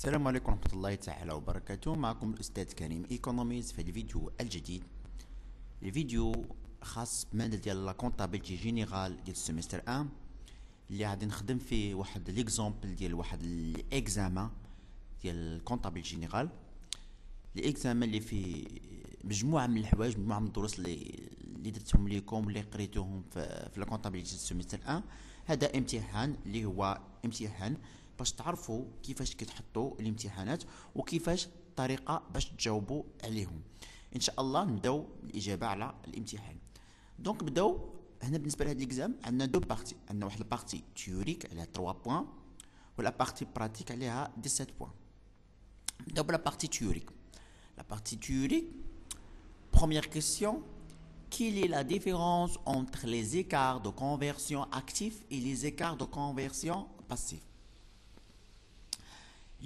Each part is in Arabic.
السلام عليكم ورحمة الله تعالى وبركاته. معكم الأستاذ كريم ايكونوميز في الفيديو الجديد. الفيديو خاص بمادة ديال لا كونطابيلتي جينيرال ديال السيمستر 1 اللي غادي نخدم فيه واحد ليكزامبل ديال واحد الاكزامان ديال الكونطابيلتي جينيرال. الاكزامان اللي فيه مجموعة من الحوايج، مجموعة من الدروس اللي درتهم ليكم واللي قريتوهم في لا كونطابيلتي ديال السيمستر 1. هذا امتحان اللي هو امتحان باش تعرفوا كيفاش كيتحطوا الامتحانات وكيفاش الطريقه باش تجاوبوا عليهم. ان شاء الله نبداو الاجابه على الامتحان. دونك نبداو هنا. بالنسبه لهذا الاكزام عندنا دو بارتي، عندنا واحد البارتي تيوريك عليها 3 بوين ولا بارتي براتيك عليها 17 بوين. نبداو بلا بارتي تيوريك. La partie théorique, première question, quelle est la différence entre les écarts de conversion actifs et les écarts de conversion passifs?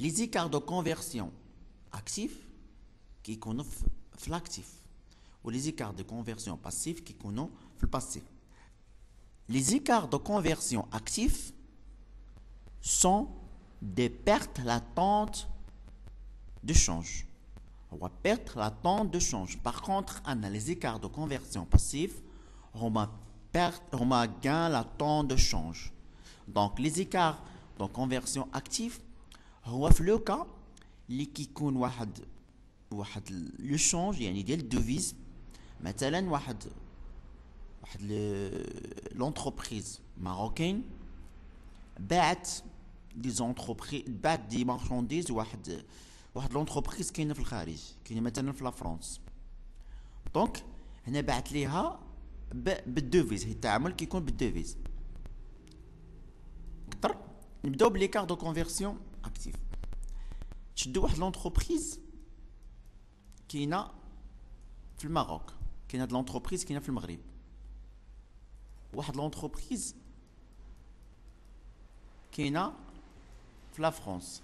Les écarts de conversion actifs qui connaissent l'actif ou les écarts de conversion passifs qui connaissent le passif. Les écarts de conversion actifs sont des pertes latentes de change. On va perdre latente de change. Par contre, on a les écarts de conversion passifs, on a gain latent de change. Donc, les écarts de conversion actifs هو في لو كا اللي كيكون واحد لو شونج يعني ديال الدوفيز. مثلا واحد لونتربريز ماروكين باعت دي مارشانديز واحد لونتربريز كاينه في الخارج، كاينه مثلا في لا فرنسا. دونك هنا باعت ليها بالدوفيز، هي التعامل كيكون بالدوفيز اكثر. نبداو بليكار دو كونفيرسيون اكتيف. تشدو واحد لونتربريز كاينه في المغرب، كاينه هاد لونتربريز كاينه في المغرب، واحد لونتربريز كاينه في لا فرنسا.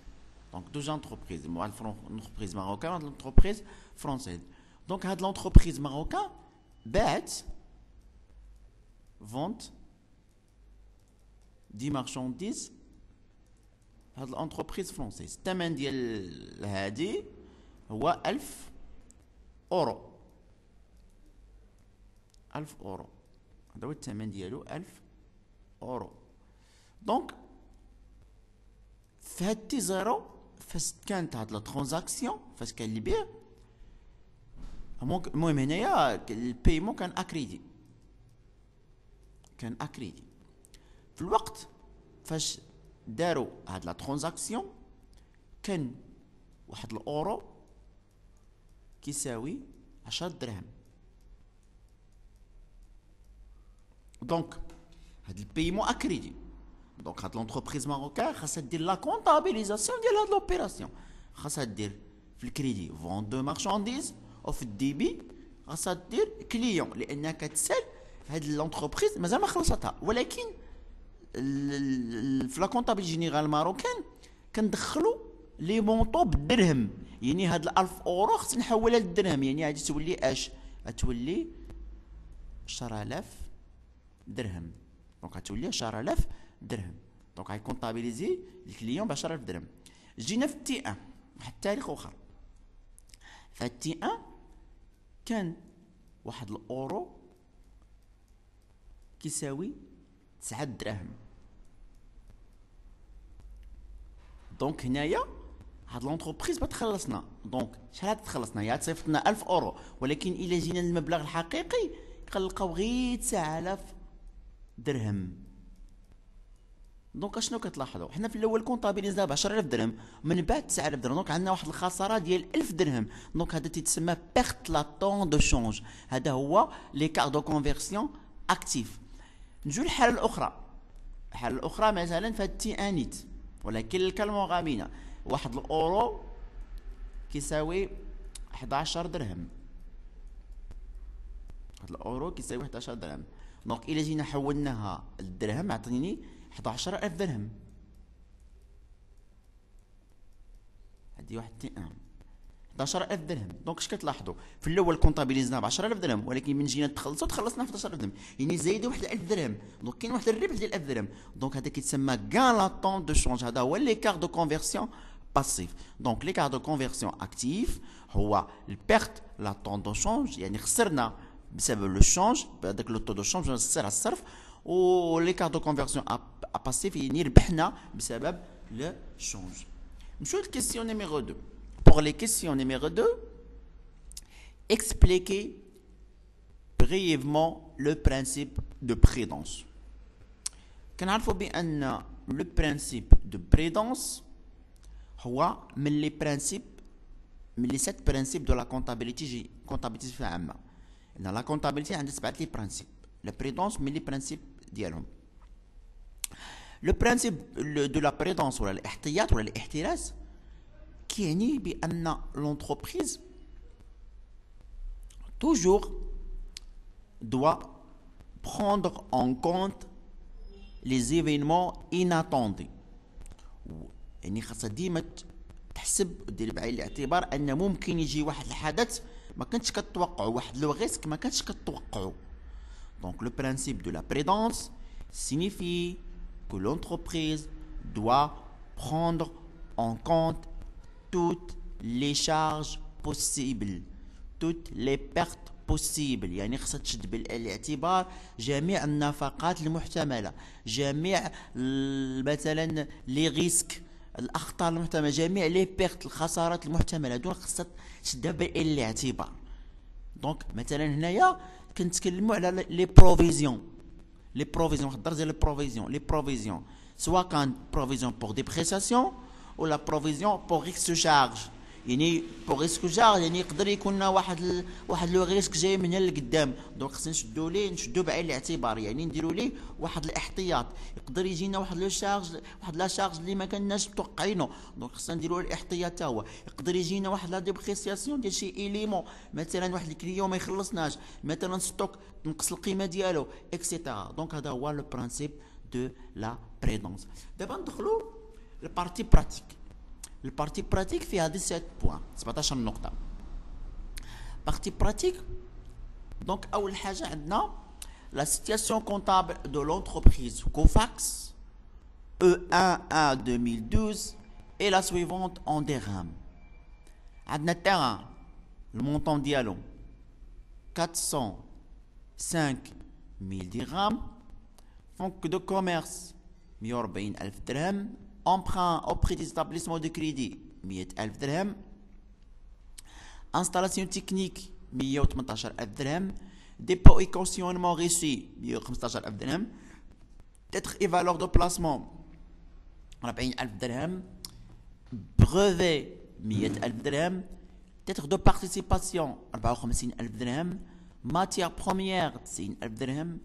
دونك دو جونتربريز، واحد لونتربريز ماروكان واحد لونتربريز فرونسيز. دونك هاد لونتربريز ماروكان باعت فونت دي مارشانديز هاد الانتربريز فرونسيز. الثمن ديال هادي هو 1000 اورو. 1000 اورو هذا هو الثمن ديالو، 1000 اورو. دونك في هاد تي زيرو فاش كانت هاد لا ترانزاكسيون، فاش كان البيع، المهم هنايا البيمون كان اكريدي، في الوقت فاش داروا هاد لا ترانزاكسيون كان واحد الاورو كيساوي 10 درهم. دونك هاد البيمون اكريدي. دونك هاد لونتربريز ماروكان خاصها دير لا كونطابيليزاسيون ديال هاد لوبيراسيون، خاصها دير في الكريدي فون دو مارشانديز وفي الديبي خاصها دير كليون، لانها كتسال هاد لونتربريز مازال ما خلصتها. ولكن في لا كونطابيل جينيرال ماروكان كندخلوا لي مونطو بالدرهم، يعني هاد 1000 اورو خصني نحولها للدرهم، يعني غادي تولي اش؟ غتولي 10000 درهم. دونك غتولي 10000 درهم. دونك غيكونطابيليزي الكليون ب 10000 درهم. جينا في تي 1 واحد التاريخ اخر. في تي 1 كان واحد الاورو كيساوي 9 دراهم. دونك هنايا هاد لونتربريز بتخلصنا. دونك شحال غتخلصنا؟ هي تصيفط لنا 1000 اورو، ولكن الا جينا للمبلغ الحقيقي كنلقاو غير 9000 درهم. دونك اشنو كتلاحظوا؟ حنا في الاول كونطابيليزنا ب 10000 درهم، من بعد 9000 درهم. دونك عندنا واحد الخساره ديال 1000 درهم. دونك هذا تيتسمى بيرت لاتون دو شونج. هذا هو ليكار دو كونفيرسيون اكتيف. نجو للحاله الاخرى. الحاله الاخرى مثلا في تي انيت، ولكن الكلمه غامينه. واحد الاورو كيساوي 11 درهم. واحد الاورو كيساوي 11 درهم. دونك الا جينا حولناها للدرهم عطيني 11000 درهم. هادي واحد تي ان 11000 درهم. دونك اش كتلاحظوا؟ في الاول كونطابيليزنا ب 10000 درهم، ولكن من جينا نتخلصوا تخلصنا في 11000 درهم، يعني زايده واحد 1000 درهم. دونك كاين واحد الربح ديال 1000 درهم. دونك هذا كيتسمى كان لاتون دو شونج. هذا هو ليكار دو كونفيرسيون passif. Donc l'écart de conversion actif هو البيرت لا طون دو شونج يعني خسرنا بسبب لو شونج بهذاك لو طون دو شونج نصير على الصرف و l'écart de conversion à passif يعني ربحنا بسبب le change. نمشيو للكيسيون نيميرو 2. Pour les questions numéro 2, expliquez brièvement le principe de prudence. كنعرفوا بأن le principe de prudence هو من les principes من les 7 principes de la comptabilité بصفة عامة. إن la comptabilité عندها 7 لي principes. La prudence من les principes ديالهم. Le principe de la prudence ولا الاحتياط ولا الاحتراز كيعني بأن l'entreprise toujours doit prendre en compte les événements inattendus. يعني خاصها ديما تحسب ودير بعين الاعتبار ان ممكن يجي واحد الحدث ما كنتش كتوقعو واحد لو ريسك ما كنتش كتوقعو. Donc le principe de la prudence signifie que l'entreprise doit prendre en compte toutes les charges possibles, toutes les pertes possibles. يعني خاصها تشد بالاعتبار جميع النفقات المحتملة، جميع مثلا لي ريسك الاخطار المحتمله، جميع لي بيرت الخسارات المحتمله دون خاصها تشدها بعين الاعتبار. دونك مثلا هنايا كنتكلموا على لي بروفيزيون. لي بروفيزيون خدر ديال لي بروفيزيون سواء كان بروفيزيون بور ديبريسياسيون ولا بروفيزيون بور ريسك شارج. يعني بور ريسك شارج يعني يقدر يكون واحد لو ريسك جاي من هنا لقدام، دونك خصنا نشدو بعين الاعتبار، يعني نديروا ليه واحد الاحتياط. يقدر يجينا واحد لو شارج واحد لا شارج اللي ما كناش متوقعينه، دونك خصنا نديروا الاحتياط تا هو. يقدر يجينا واحد لا ديبريسياسيون ديال شي ايليمون، مثلا واحد الكليون ما يخلصناش، مثلا ستوك تنقص القيمه ديالو اكسيتيرا. دونك هذا هو لو برانسيب دو لا بريدونس. دابا ندخلوا للبارتي براتيك. البارتي براتيك فيها 17 بوان 17 نقطة. بارتي براتيك دونك أول حاجة عندنا لا سيتياسيون كونتابل دو لونتربريز كوفاكس E11 2012 et la suivante en dirham. عندنا التيران المونطون ديالو 405,000 dirhams. Fonds de commerce 140,000 dirhams. Emprunt auprès des établissements de crédit 100,000 dirhams. Installation technique 118,000 dirhams. Dépôt et cautionnement reçu 115,000 dirhams. Titre et valeur de placement 40,000 dirhams. Brevet 100,000 dirhams. Titre de participation 54,000 dirhams. Matière première 90,000 dirhams.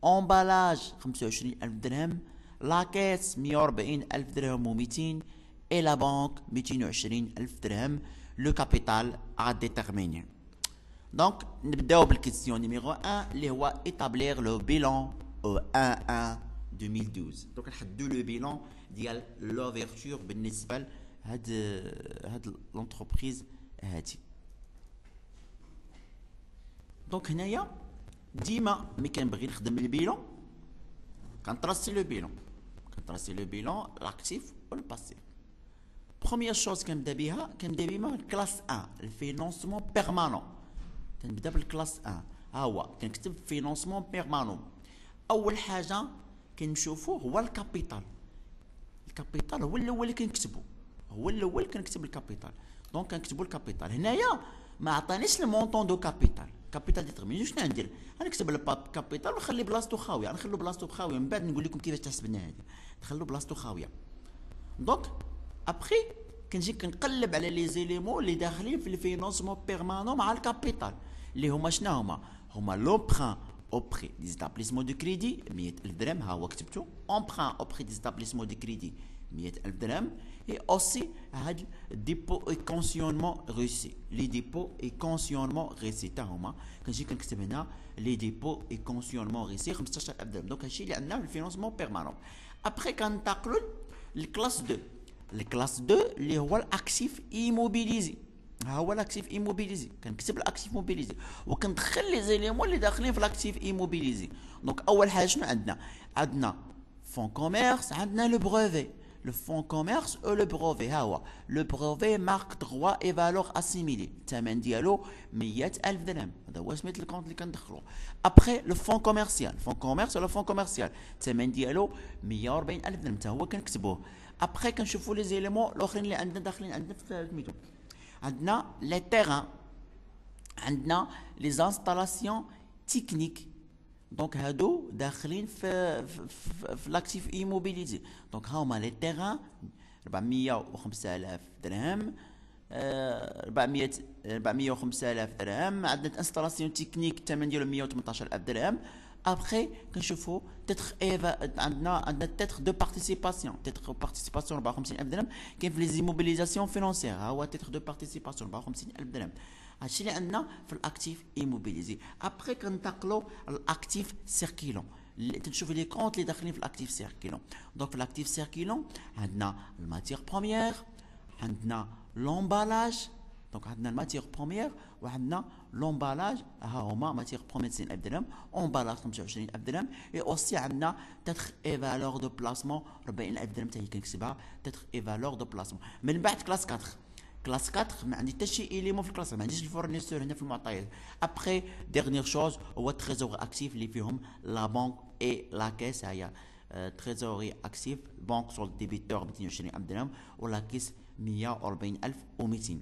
Emballage 25,000 dirhams. La caisse 140,000 dirhams ou 200 et la banque 220,000 dirhams. Le capital à déterminer. Donc, نبداو بالكيستيون نيميرو 1 اللي هو établir le bilan au 1-1 2012. Donc نحددو لو بيلون ديال لوفيرتور بالنسبه لهاد لونتربريز هادي. دونك هنايا ديما ملي كنبغي نخدم البيلون كنطراسي لو بيلون لاكتيف والباسيف. بروميير شوز كنبدا بها كلاس 1 الفينونسمون بيرمانون. كنبدا بالكلاس 1 ها هو كنكتب فينونسمون بيرمانون. اول حاجه كنشوفوه هو الكابيتال هو الاول اللي كنكتب الكابيتال. دونك كنكتبوا الكابيتال. هنايا ما عطانيش المونطون دو كابيتال ديترميني. شنو ندير؟ غنكتب الكابيتال ونخلي بلاصتو خاويه. غنخلو بلاصتو خاويه من بعد نقول لكم كيفاش تحسبنا هذه. نخلو بلاصتو خاويه. دونك ابخي كنجي كنقلب على لي زيليمون اللي داخلين في الفينونسمون بيرمانون مع الكابيتال اللي هما شنو هما لومبران auprès des établissements de crédit 100,000 dirhams. ها هو كتبتو emprunt auprès des établissements de crédit 100,000 dirhams. et aussi هاد dépôt et cautionnement reçu. les dépôts et cautionnement reçu تا هما كنجي كنكتب هنا les dépôts et cautionnement reçu 15,000 dirhams. دونك هادشي اللي عندنا في الفينونسمون بيرمانون. ابخي كننتقلوا للكلاس 2. الكلاس 2 اللي هو الاكتيف ايموبيليزي. ها هو الاكتيف ايموبيليزي. كنكتب الاكتيف موبيليزي وكندخل لي زيليمون اللي داخلين في الاكتيف ايموبيليزي. دونك اول حاجه شنو عندنا فون كوميرس، عندنا لو بروفي. لو فون كوميرس او لو بروفي. ها هو لو بروفي مارك دغوا اي فالور اسيميلي، الثمن ديالو 100,000 درهم، هذا هو سميت الكونت اللي كندخلو. ابخي لو فون كوميرسيال، فون كوميرس ولا فون كوميرسيال الثمن ديالو 140,000 درهم، حتى هو كنكتبوه. ابخي كنشوفوا لي زيليمون الاخرين اللي عندنا داخلين عندنا في سميتو، عندنا لي تيران، عندنا لي زانستالاسيون تكنيك، دونك هادو داخلين في لاكتيف ايموبيليتي. دونك ها هما لي تيران 405,000 درهم، 405,000 درهم. عندنا انستالاسيون تكنيك الثمن ديالو 118,000 درهم. ابخي كنشوفوا تيتر عندنا تيتر دو بارتيسيباسيون، تيتر بارتيسيباسيون 54,000 درهم. كاين في لي زيموبيليزاسيون فينونسيير، ها هو تيتر دو بارتيسيباسيون 54,000 درهم. هادشي اللي عندنا في الاكتيف ايموبيليزي. ابخي كنتقلوا الاكتيف سيركيلون، تنشوف لي كونت اللي داخلين في الاكتيف سيركيلون. دونك في الاكتيف سيركيلون عندنا الماتير بروميير، عندنا لومبالاج. دونك عندنا الماتير بروميير وعندنا لومبالاج، ها هما ماتير بروميير 90,000 درهم، امبالاج 25,000 درهم. اي اوسي عندنا تاتخ اي فالور دو بلاسمون 40,000 درهم، حتى هي كنكتبها تاتخ اي فالور دو بلاسمون. من بعد كلاس 4، كلاس 4 ما عندي حتى شي اليمون في الكلاس، ما عنديش الفورنيسور هنا في المعطيات. ابخي ديرنيير شوز هو تريزور اكتيف اللي فيهم لا بانك اي لا كيس. هي تريزوري اكتيف بانك سول ديبيتور 220,000 درهم ولا كيس 140,200.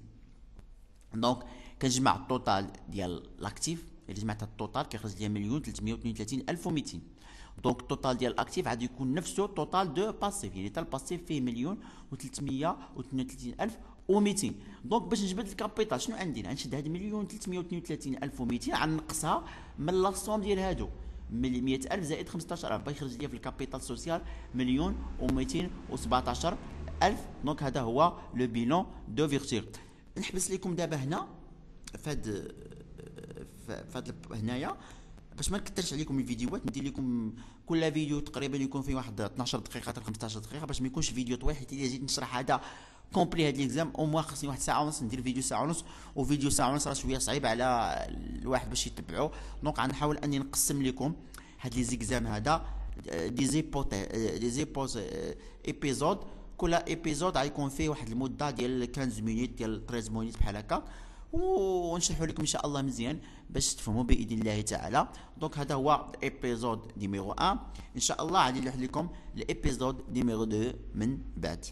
دونك كنجمع التوتال ديال لاكتيف، الا جمعت التوتال كيخرج لي 1,332,200. دونك التوتال ديال الاكتيف غادي يكون نفسه التوتال دو باسيف، يعني حتى الباسيف فيه 1,332,200. دونك باش نجبد الكابيتال شنو عندي؟ غنشد هاد 1,332,200 غنقصها من لاصوم ديال هادو 100,000 زائد 15,000 باش يخرج لي في الكابيتال سوسيال 1,217,000. دونك هذا هو لو بيلون دو فيرتير. نحبس لكم دابا هنا فهاد هنايا باش ما نكثرش عليكم الفيديوهات. ندير لكم كل فيديو تقريبا يكون فيه واحد 12 دقيقه حتى 15 دقيقه باش ما يكونش فيديو طويل، حيت الا جيت نشرح هذا كومبلي هاد ليكزام او موا خصني واحد ساعه ونص ندير فيديو ساعه ونص، وفيديو ساعه ونص راه شويه صعيب على الواحد باش يتبعو. دونك غنحاول اني نقسم لكم هاد لي زيكزام هذا دي زيبوز ايبيزود، كل ايبيزود غيكون فيه واحد المده ديال 15 مينيت ديال 13 مينيت بحال هكا، ونشرحوا لكم ان شاء الله مزيان باش تفهموا باذن الله تعالى. دونك هذا هو ايبيزود نيميرو 1، ان شاء الله غادي نلوح لكم الايبيزود نيميرو 2 من بعد.